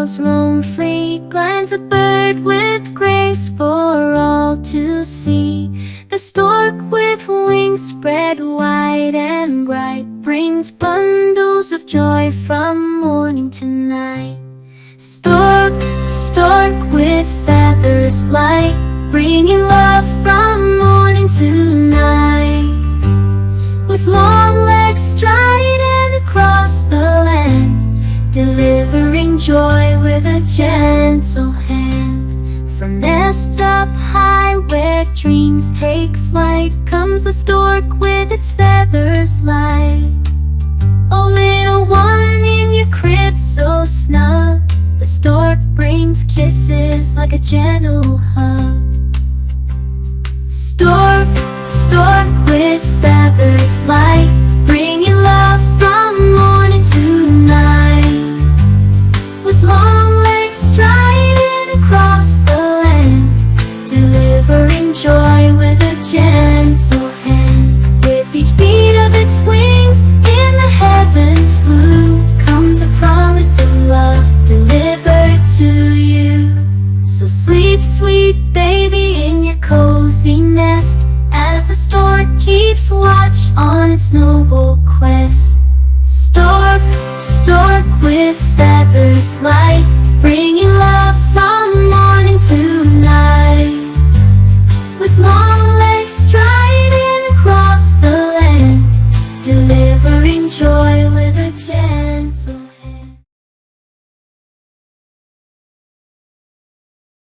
squirrels roam free, gliding a bird with grace for all to see. The stork with wings spread wide and bright brings bundles of joy from morning to night. Stork, stork with feathers light, bringing love from morning to night. With long legs striding across the land, delivering joy with a gentle hand. From nests up high where dreams take flight, comes the stork with its feathers light. Oh, little one in your crib so snug, the stork brings kisses like a gentle hug. Stork, stork with feathers light, bringing love from morning to night. With long legs striding across the land, delivering joy with a gentle hand. With each beat of its wings in the heavens blue, comes a promise of love delivered to you. So sleep, sweet baby, in your cozy nest, as the stork keeps watch on its noble quest.